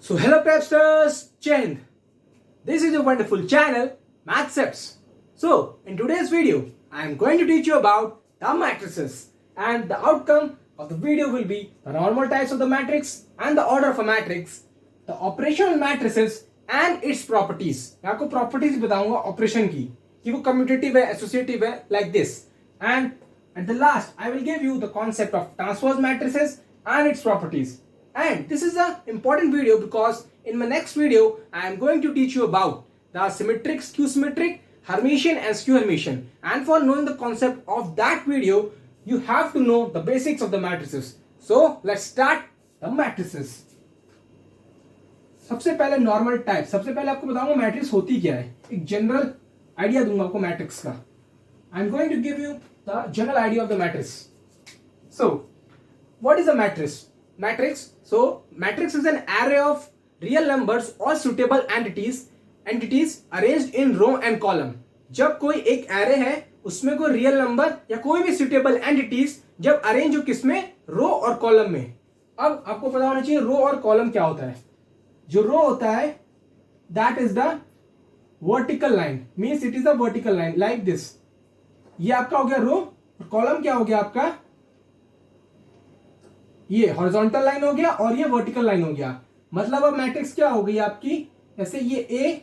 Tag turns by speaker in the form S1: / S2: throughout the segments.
S1: So hello Prepsters, Jai Hind. This is your wonderful channel MathSeps. So in today's video, I am going to teach you about the matrices, and the outcome of the video will be the normal types of the matrix and the order of a matrix, the operational matrices and its properties. मैं आपको properties बताऊंगा operation की कि वो commutative है, associative है, like this. And at the last, I will give you the concept of transverse matrices and its properties. And this is an important video because in my next video, I am going to teach you about the symmetric, skew symmetric, Hermitian and skew Hermitian. And for knowing the concept of that video, you have to know the basics of the matrices. So let's start the matrices. सबसे पहले normal type, सबसे पहले आपको बताऊंगा matrix होती क्या है, एक जनरल आइडिया दूंगा आपको मैट्रिक्स का. I am going to give you the general idea of the matrix. So what is a matrix? So matrix is an array of real numbers or suitable entities arranged in row and column. जब कोई एक array है उसमें कोई real number या कोई भी suitable entities जब arrange हो किसमें, रो और column में. अब आपको पता होना चाहिए रो और column क्या होता है. जो रो होता है that is the vertical line, means it is the vertical line like this. ये आपका हो गया रो और column क्या हो गया आपका, ये हॉरिजॉन्टल लाइन हो गया और ये वर्टिकल लाइन हो गया. मतलब अब मैट्रिक्स क्या हो गई आपकी, जैसे ये ए,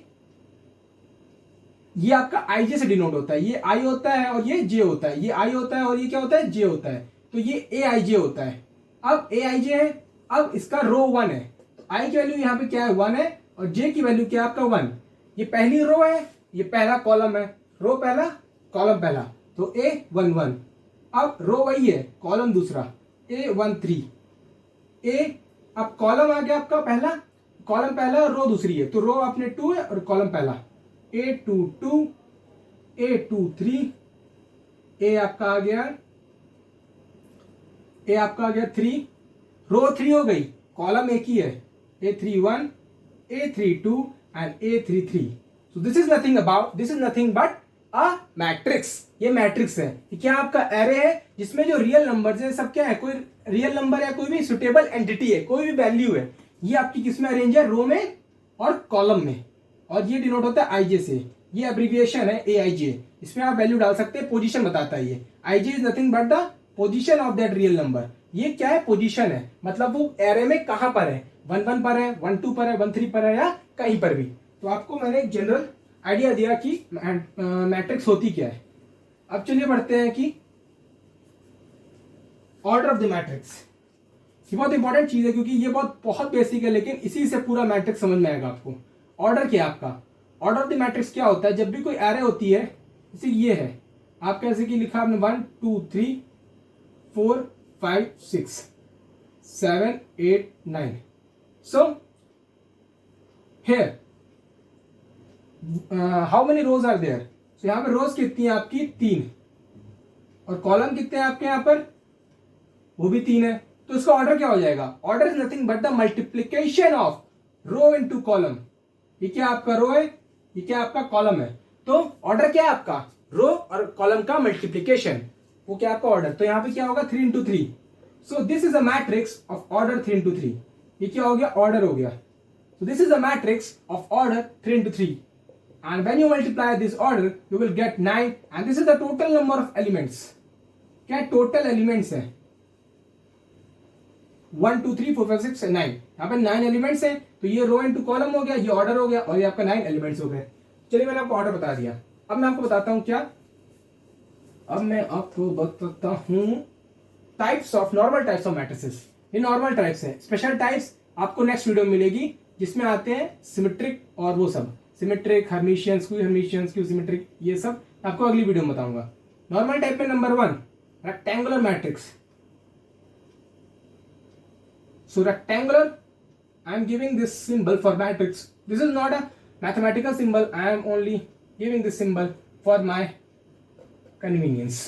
S1: ये आपका आई जे से डिनोट होता है, ये आई होता है और ये जे होता है, ये आई होता है और ये क्या होता है, जे होता है. तो ये ए आई जे होता है. अब ए आई जे है, अब इसका रो 1 है, तो आई की वैल्यू यहाँ पे क्या है 1 है और जे की वैल्यू क्या है आपका 1. ये पहली रो है, ये पहला कॉलम है, रो पहला कॉलम पहला, तो ए 1 1. अब रो वही है, कॉलम दूसरा ए 1 3 ए. अब कॉलम आ गया आपका पहला, कॉलम पहला और रो दूसरी है, तो रो अपने 2 है और कॉलम पहला ए 2 2 ए 2 3 ए आपका आ गया, ए आपका आ गया 3, रो 3 हो गई, कॉलम एक ही है ए 3 1 ए 3 2 and A 3 3. So this is nothing but a matrix. ये मैट्रिक्स है, क्या आपका एरे है जिसमें जो रियल नंबर्स है सब क्या है, कोई रियल नंबर या कोई भी सुटेबल एंटिटी है, कोई भी वैल्यू है, ये आपकी किसमें अरेंज है, रो में और कॉलम में. और ये डिनोट होता है आईजे से, ये एब्रिविएशन है ए आई जे. इसमें आप वैल्यू डाल सकते हैं, पोजीशन बताता है ये. IJ is nothing but the position of that real number. ये क्या है, पोजीशन है, मतलब वो एरे में कहां पर है, 1 1 पर है, 1 2 पर है, 1 3 पर है या कहीं पर भी. तो आपको मैंने एक जनरल आइडिया दिया कि मैट्रिक्स होती क्या है. अब चलिए बढ़ते हैं कि ऑर्डर ऑफ द मैट्रिक्स. ये बहुत इंपॉर्टेंट चीज है क्योंकि ये बहुत बेसिक है, लेकिन इसी से पूरा मैट्रिक्स समझ में आएगा आपको. ऑर्डर क्या है आपका, ऑर्डर ऑफ द मैट्रिक्स क्या होता है, जब भी कोई एरे होती है, जैसे ये है आपका, जैसे कि लिखा आपने 1 2 3 4 5 6 7 8 9. So here how many rows are there. So यहाँ पे रोज कितनी है आपकी, 3, और कॉलम कितने हैं आपके यहाँ पर, वो भी 3 है. तो इसका ऑर्डर क्या हो जाएगा, order is nothing but the multiplication of row into column. ये क्या आपका रो है, ये क्या आपका कॉलम है. तो ऑर्डर क्या है आपका, रो और कॉलम का मल्टीप्लीकेशन, वो क्या आपका ऑर्डर. तो यहाँ पे क्या होगा, 3 into 3. So this is a matrix of order 3 into 3. ये क्या हो गया, ऑर्डर हो गया. So this is a matrix of order 3 into 3. And when you multiply this order, you will get 9, and this is the total number of elements. क्या total elements है, 1 2 3 4 5 6 9. यहाँ पे 9 एलिमेंट्स हैं, तो ये रो इनटू कॉलम हो गया, ये ऑर्डर हो गया और ये आपका 9 एलिमेंट्स हो गए. चलिए मैंने आपको ऑर्डर बता दिया. अब मैं आपको बताता हूँ क्या, अब मैं आपको बताता हूँ types of, normal types of matrices. ये नॉर्मल टाइप्स है, स्पेशल टाइप्स आपको नेक्स्ट वीडियो में मिलेगी जिसमें आते हैं सिमेट्रिक और वो सब, सिमेट्रिक, हर्मिशियन, स्क्यू सिमेट्रिक, ये सब आपको अगली वीडियो में बताऊंगा. नॉर्मल टाइप में number 1 rectangular matrix. So rectangular, I am giving this symbol for matrix. This is not a mathematical symbol, I am only giving this symbol for my convenience.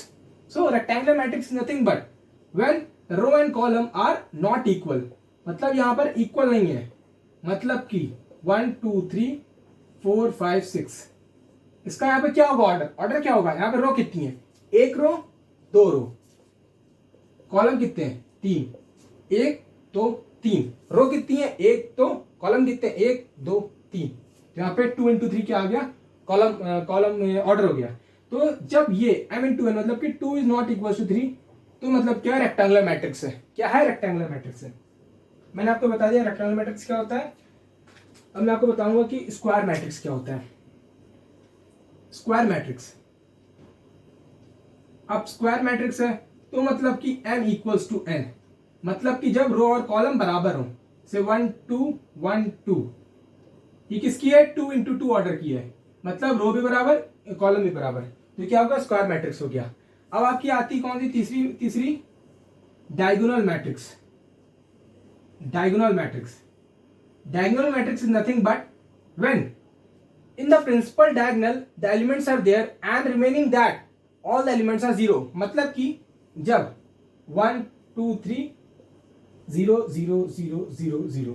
S1: So rectangular matrix is nothing but when row and column are not equal. मतलब यहां पर equal नहीं है, मतलब कि 1 2 3 4 5 6. इसका यहाँ पे क्या होगा, ऑर्डर क्या होगा, यहाँ पे रो कितनी है, 1 रो 2 रो, कॉलम कितने हैं 3, 1 2 3, रो कितनी है 1 2 कॉलम कितने, 1 2 3, तो यहाँ पे 2 इंटू 3 क्या आ गया, कॉलम ऑर्डर हो गया। तो जब ये m इंटू n मतलब कि 2 इज नॉट इक्वल टू 3, तो मतलब क्या रेक्टेंगुलर मैट्रिक्स है। क्या है, रेक्टेंगुलर मैट्रिक्स है। मैंने आपको बता दिया रेक्टेंगुलर मैट्रिक्स क्या होता है। अब मैं आपको बताऊंगा कि स्क्वायर मैट्रिक्स क्या होता है। स्क्वायर मैट्रिक्स, अब स्क्वायर मैट्रिक्स है तो मतलब कि m इक्वल्स टू n, मतलब कि जब रो और कॉलम बराबर हो, से 1 2 1 2, ये किसकी है, 2 इंटू 2 ऑर्डर की है, मतलब रो भी बराबर कॉलम भी बराबर, तो क्या होगा, स्क्वायर मैट्रिक्स हो गया। अब आपकी आती कौन सी, तीसरी diagonal matrix. Diagonal matrix is nothing but when in the principal diagonal the elements are there and remaining that all the elements are zero, मतलब कि जब 1 2 3 0 0 0 0 0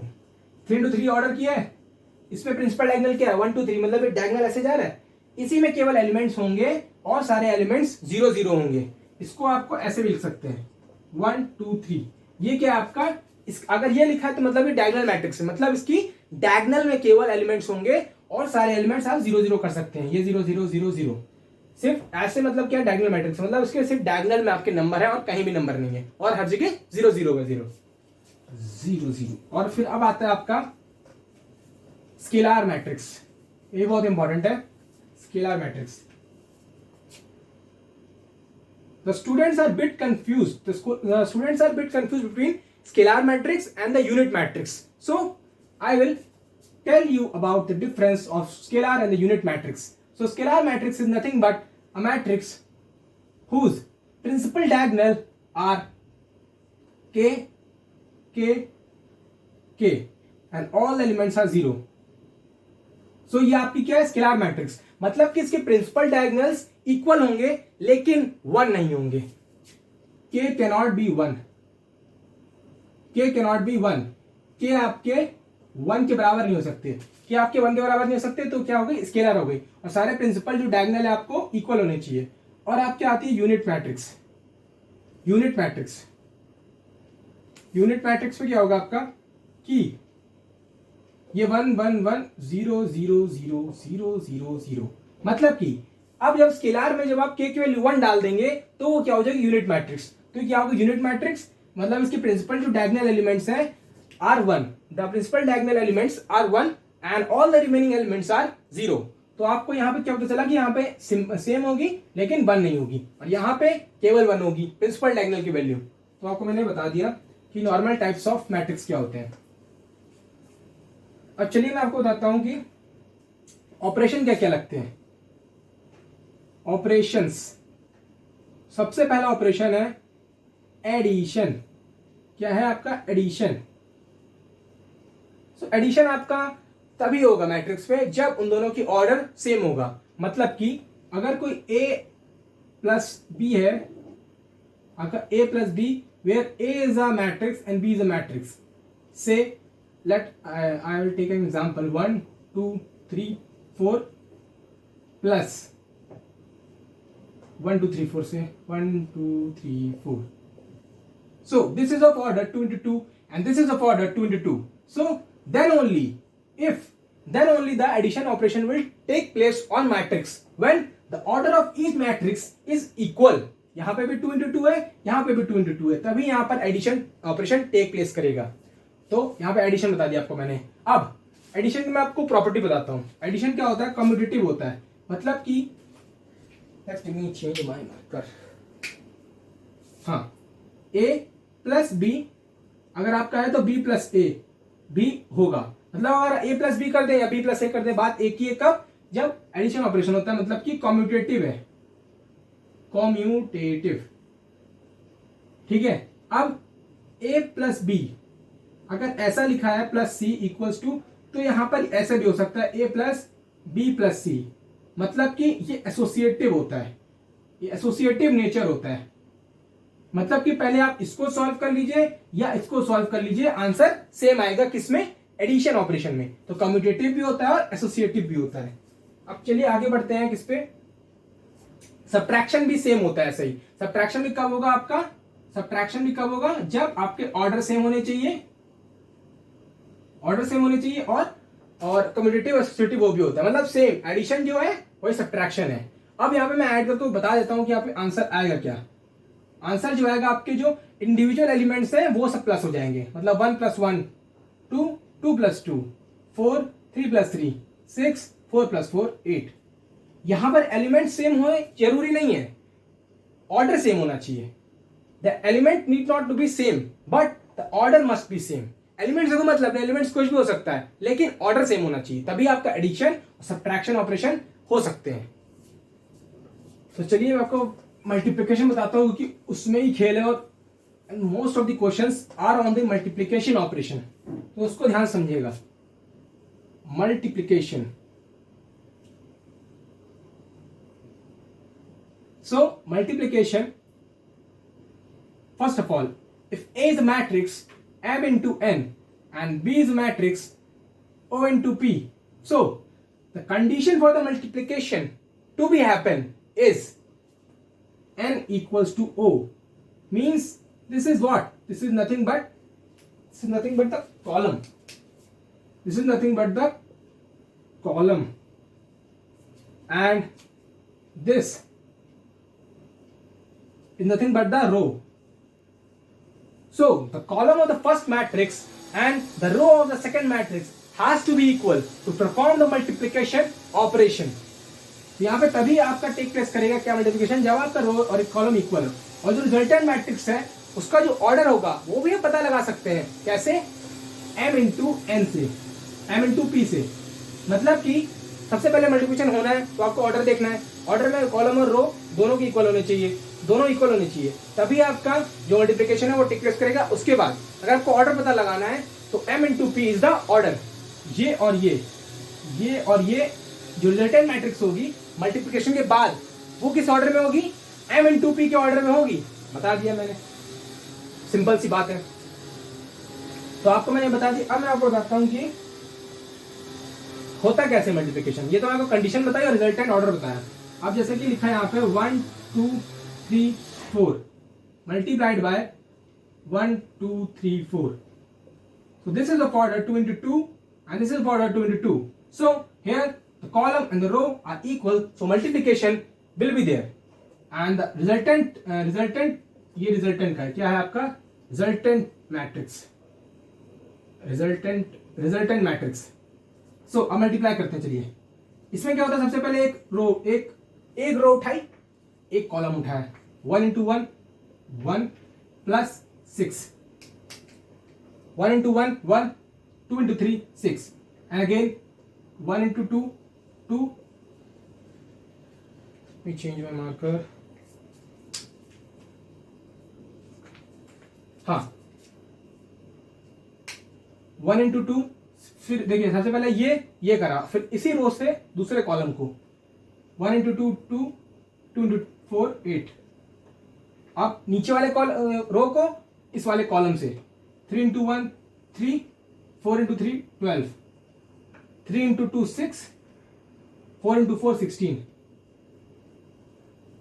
S1: 3 into 3 ऑर्डर किया है, इसमें प्रिंसिपल डायगोनल क्या है, 1 2 3, मतलब डायगोनल ऐसे जा रहा है, इसी में केवल एलिमेंट्स होंगे और सारे एलिमेंट्स 0 0 होंगे। इसको आपको ऐसे भी लिख सकते हैं 1 2 3, ये क्या है आपका, अगर ये लिखा है तो मतलब ये डायगोनल मैट्रिक्स है, मतलब इसकी डायगोनल में केवल एलिमेंट्स होंगे और सारे एलिमेंट्स आप 0 0 कर सकते हैं, ये 0 0 0 0, सिर्फ ऐसे, मतलब क्या डायगोनल मैट्रिक्स, मतलब उसके सिर्फ डायगोनल में आपके नंबर है और कहीं भी नंबर नहीं है, और हर जगह 0 0 है, 0 0 0। और फिर अब आता है आपका स्केलर मैट्रिक्स, ये बहुत इंपॉर्टेंट है, scalar matrix. The students are bit confused. The students are bit confused between scalar matrix and the unit matrix. So I will tell you about the difference of scalar and the unit matrix. So scalar matrix is nothing but a matrix whose principal diagonal are k, k, k and all the elements are 0. So ये आपकी क्या है, scalar matrix, मतलब कि इसके principal diagonals equal होंगे लेकिन 1 नहीं होंगे। k cannot be 1, k cannot be 1, k आपके 1 के बराबर नहीं हो सकते, k आपके 1 के बराबर नहीं हो सकते, तो क्या हो गई, स्केलर हो गई, और सारे प्रिंसिपल जो डायगोनल है आपको इक्वल होने चाहिए। और आपके आती है यूनिट मैट्रिक्स। यूनिट मैट्रिक्स में क्या होगा आपका कि ये 1 1 1 0 0 0 0 0 0, मतलब कि अब जब स्केलर में जब आप k की वैल्यू 1 डाल देंगे तो वो क्या हो जाएगी, यूनिट मैट्रिक्स। तो क्या होगा यूनिट मैट्रिक्स, मतलब इसके प्रिंसिपल जो डायगोनल एलिमेंट्स हैं are 1, the principal diagonal elements are 1 and all the remaining elements are 0। तो आपको यहाँ पे क्या पता चला कि यहाँ पे सेम होगी लेकिन 1 नहीं होगी, और यहाँ पे केवल 1 होगी प्रिंसिपल डायगोनल की वैल्यू। तो आपको मैंने बता दिया कि नॉर्मल टाइप्स ऑफ मैट्रिक्स क्या होते हैं। अब चलिए मैं आपको बताता हूं कि ऑपरेशन क्या क्या लगते हैं। ऑपरेशंस, सबसे पहला ऑपरेशन है एडिशन। क्या है आपका, एडिशन। सो एडिशन आपका तभी होगा मैट्रिक्स पे जब उन दोनों की ऑर्डर सेम होगा, मतलब कि अगर कोई a प्लस b है, अगर a plus b where a is a matrix and b is a matrix, say I will take an example 1 2 3 4 plus 1 2 3 4 से 1 2 3 4. So this is of order 2 into 2 and this is of order 2 into 2. So then only the addition operation will take place on matrix when the order of each matrix is equal. यहाँ पे भी 2 into 2 है, यहाँ पे भी 2 into 2 है, तभी यहाँ पर एडिशन ऑपरेशन टेक प्लेस करेगा। तो यहाँ पे एडिशन बता दिया आपको मैंने। अब एडिशन की मैं आपको प्रॉपर्टी बताता हूँ। एडिशन क्या होता है, कम्यूटेटिव होता है, मतलब कि let me change my marker. हाँ, a प्लस बी अगर आपका है तो b प्लस ए भी होगा, मतलब अगर a प्लस बी कर दे या b प्लस ए कर दे, बात एक ही है, कब, जब एडिशन ऑपरेशन होता है, मतलब कि कम्यूटेटिव है, कम्यूटेटिव, ठीक है। अब a प्लस बी अगर ऐसा लिखा है प्लस सी इक्वल्स टू, तो यहां पर ऐसा भी हो सकता है a प्लस बी प्लस सी, मतलब कि ये एसोसिएटिव होता है, ये एसोसिएटिव नेचर होता है, मतलब कि पहले आप इसको सॉल्व कर लीजिए या इसको सॉल्व कर लीजिए, आंसर सेम आएगा, किसमें, एडिशन ऑपरेशन में। तो कम्यूटेटिव भी होता है और एसोसिएटिव भी होता है। अब चलिए आगे बढ़ते हैं किस पे, सब्ट्रैक्शन भी सेम होता है ऐसे ही। सब्ट्रैक्शन भी कब होगा आपका, सब्ट्रैक्शन भी कब होगा, जब आपके ऑर्डर सेम होने चाहिए, ऑर्डर सेम होनी चाहिए और कम्यूटेटिव एसोसिएटिव वो भी होता है, मतलब सेम। एडिशन जो है वही सब्ट्रैक्शन है। अब यहाँ पे मैं ऐड करके बता देता हूँ कि यहाँ पे आंसर आएगा क्या। आंसर जो आएगा, आपके जो इंडिविजुअल एलिमेंट्स हैं वो सब प्लस हो जाएंगे, मतलब 1 + 1 2, 2 + 2 4, 3 + 3 6, 4 + 4 8। यहां पर एलिमेंट सेम हो जरूरी नहीं है, ऑर्डर सेम होना चाहिए। The element need not to be same but the order must be same. Element से कोई मतलब नहीं, एलिमेंट्स कुछ भी हो सकता है, लेकिन ऑर्डर सेम होना चाहिए, तभी आपका एडिशन और सब्ट्रैक्शन ऑपरेशन हो सकते हैं। तो चलिए मैं आपको मल्टीप्लिकेशन बताता हूँ कि उसमें ही खेल है, और most of the questions are on the multiplication operation, तो उसको ध्यान समझिएगा। Multiplication, so multiplication, first of all, if A is a matrix M into N and B is a matrix O into P, so the condition for the multiplication to be happen is N equals to O, means this is what, this is nothing but the column, this is nothing but the column, and this is nothing but the row. So the column of the first matrix and the row of the second matrix has to be equal to perform the multiplication operation. यहाँ पे तभी आपका take place करेगा क्या multiplication, जब आपका रो और एक कॉलम इक्वल हो। और जो रिजल्टेंट मैट्रिक्स है उसका जो ऑर्डर होगा वो भी हम पता लगा सकते हैं, कैसे, m इंटू एन से, m इंटू पी से। मतलब कि सबसे पहले मल्टीप्लिकेशन होना है तो आपको ऑर्डर देखना है, ऑर्डर में कॉलम और रो दोनों की इक्वल होने चाहिए, दोनों इक्वल होनी चाहिए, तभी आपका जो मल्टीप्लिकेशन है वो टेक प्लेस करेगा। उसके बाद अगर आपको ऑर्डर पता लगाना है तो m into P is the order. ये और ये जो रिजल्टेंट मैट्रिक्स होगी मल्टीप्लिकेशन के बाद वो किस ऑर्डर में होगी, m इंटू पी के ऑर्डर में होगी। बता दिया मैंने, सिंपल सी बात है। तो आपको मैंने बता दी। अब मैं आपको बताता हूं कि होता कैसे मल्टीप्लिकेशन। ये तो मैं आपको कंडीशन बताई और रिजल्टेंट ऑर्डर बताया। अब जैसे कि लिखा है यहाँ पे 1 2 3 4 multiplied by 1 2 3 4, so this is of order 2 into 2 and this is of order 2 into 2. So here the column and the row are equal, so multiplication will be there and the resultant ये resultant का है, क्या है आपका, resultant matrix. सो अब multiply करते हैं। चलिए इसमें क्या होता है, सबसे पहले एक रो उठाई, एक कॉलम उठाया, 1 into 1 1 plus 6, 1 into 1 1, 2 into 3 6, and again 1 into 2 2, let me change my marker, हाँ 1 into 2, फिर देखिए सबसे पहले ये करा, फिर इसी रो से दूसरे कॉलम को 1 into 2 2, 2 into 4 8, अब नीचे वाले रो को इस वाले कॉलम से 3 into 1 3, 4 into 3 12, 3 into 2 6, 4 into 4 16।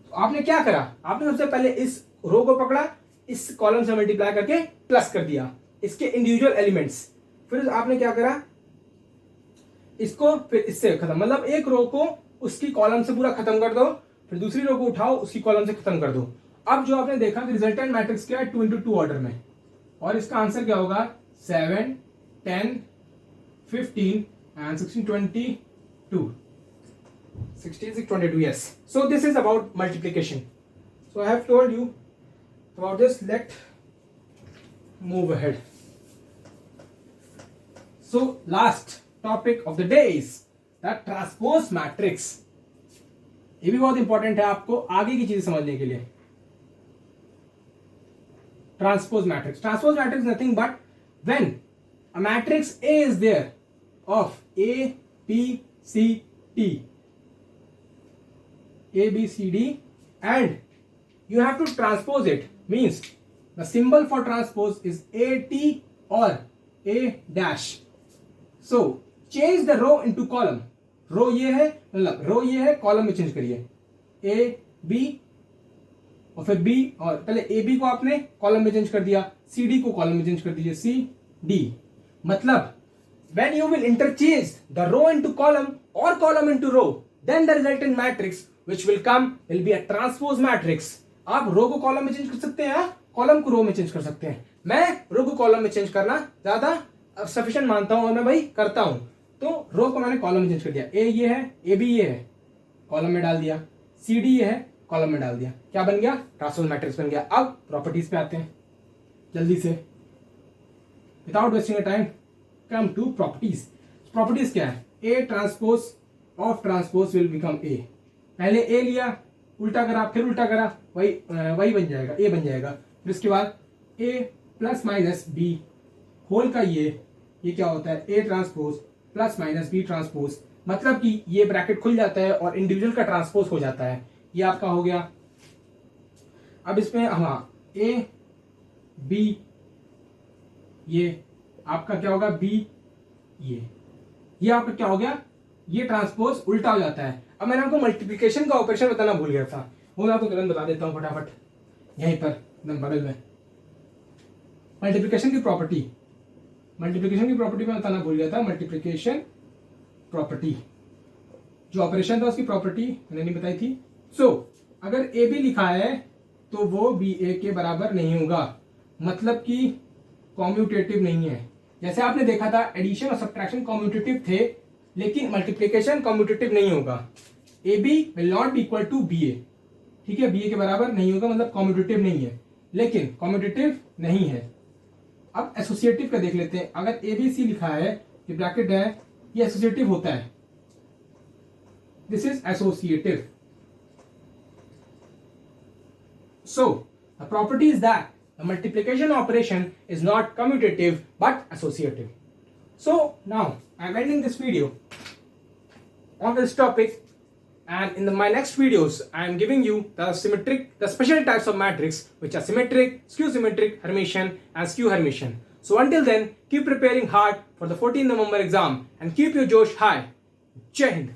S1: तो आपने क्या करा, आपने सबसे पहले इस रो को पकड़ा, इस कॉलम से मल्टीप्लाई करके प्लस कर दिया इसके इंडिविजुअल एलिमेंट्स, फिर आपने क्या करा, इसको फिर इससे खत्म, मतलब एक रो को उसकी कॉलम से पूरा खत्म कर दो, फिर दूसरी रो को उठाओ उसकी कॉलम से खत्म कर दो। अब जो आपने देखा कि रिजल्टेंट मैट्रिक्स क्या है, 2 into 2 ऑर्डर में, और इसका आंसर क्या होगा 7 10 15 and 16 22, 16 22, yes. So this is about multiplication. So I have told you about this. Let's move ahead. So last topic of the day is the transpose matrix. ये भी बहुत इंपॉर्टेंट है आपको आगे की चीजें समझने के लिए। Transpose matrix. Transpose matrix is nothing but when a matrix A is there of A, B, C, D, A, B, C, D, and you have to transpose it. Means the symbol for transpose is AT or A dash. So change the row into column. रो ये है, मतलब रो ये है, column में change करिए A B, और फिर B, और पहले ए बी को आपने कॉलम में चेंज कर दिया, सी डी को कॉलम में चेंज कर दीजिए C D। मतलब when you will interchange the row into column or column into row, then the resultant matrix which will come will be a transpose matrix. आप रो को column में change कर सकते हैं, कॉलम को रो में चेंज कर सकते हैं. मैं रो को कॉलम में चेंज करना ज्यादा सफिशिएंट मानता हूं और मैं भाई करता हूं. तो रो को मैंने कॉलम में चेंज कर दिया. ए ये है, ए बी ये है, कॉलम में डाल दिया. सी डी ये है, कॉलम में डाल दिया. क्या बन गया? ट्रांसपोज मैट्रिक्स बन गया. अब प्रॉपर्टीज पे आते हैं जल्दी से, without wasting time. Come to properties. Properties क्या है? A transpose of transpose will become A. पहले ए लिया, उल्टा करा, फिर उल्टा करा, वही बन जाएगा, ए बन जाएगा. फिर इसके बाद A plus minus B whole का ये क्या होता है? A transpose plus minus B transpose. मतलब कि ये ब्रैकेट खुल जाता है और इंडिविजुअल का ट्रांसपोज हो जाता है. ये आपका हो गया. अब इसमें हाँ, ए बी, ये आपका क्या होगा? बी, ये आपका क्या हो गया? ये ट्रांसपोज उल्टा हो जाता है. अब मैंने आपको मल्टीप्लिकेशन का ऑपरेशन बताना भूल गया था, वो मैं आपको तुरंत बता देता हूं फटाफट, यहीं पर एकदम बगल में. मल्टीप्लिकेशन की प्रॉपर्टी मैं बताना भूल गया था. मल्टीप्लिकेशन प्रॉपर्टी, जो ऑपरेशन था उसकी प्रॉपर्टी मैंने नहीं बताई थी. अगर ए बी लिखा है तो वो बी ए के बराबर नहीं होगा, मतलब कि कॉम्यूटेटिव नहीं है. जैसे आपने देखा था एडिशन और सब्ट्रैक्शन कॉम्यूटेटिव थे, लेकिन मल्टीप्लिकेशन कॉम्यूटेटिव नहीं होगा. A B will not be equal to B A. ठीक है, बी ए के बराबर नहीं होगा, मतलब कॉम्यूटेटिव नहीं है. लेकिन कॉम्यूटेटिव नहीं है. अब एसोसिएटिव का देख लेते हैं. अगर ए बी सी लिखा है, ये ब्रैकेट है, ये एसोसिएटिव होता है. This is associative. So, the property is that the multiplication operation is not commutative but associative. So, now I am ending this video on this topic, and in my next videos I am giving you the special types of matrix which are symmetric, skew symmetric, Hermitian and skew Hermitian. So until then, keep preparing hard for the 14th November exam and keep your Josh high. Jai Hind.